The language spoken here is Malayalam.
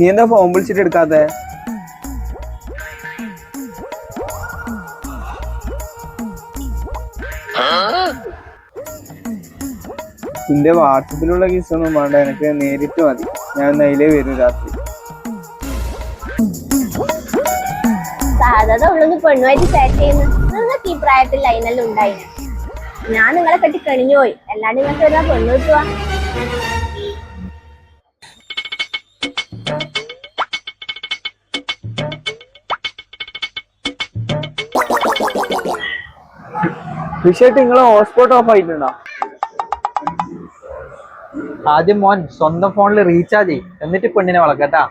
നീ എന്താ ഫോൺ വിളിച്ചിട്ട് എടുക്കാത്തെ? നിന്റെ വാട്സപ്പിലുള്ള കിസ്സൊന്നും വേണ്ട, എനിക്ക് നേരിട്ട് മതി. ഞാൻ അതിലേ വരും രാത്രി. സാധാരണ ഉള്ളത് പെണ്ണുമായിട്ട് ചാറ്റ് ചെയ്യുന്നു. നിങ്ങൾക്ക് ഈ പ്രായത്തിൽ ലൈനെല്ലാം ഉണ്ടായി. ഞാൻ നിങ്ങളെ കെട്ടി കണിഞ്ഞു പോയി, അല്ലാണ്ട് നിങ്ങൾക്ക് വരുന്ന പെണ്ണു കിട്ടുവാ. വിഷയമായിട്ട് നിങ്ങളെ ഹോട്ട്സ്പോട്ട് ഓഫ് ആയിട്ടുണ്ടോ? ആദ്യം മോൻ സ്വന്തം ഫോണിൽ റീചാർജ് ചെയ്യും, എന്നിട്ട് പെണ്ണിനെ വളക്കട്ടാ.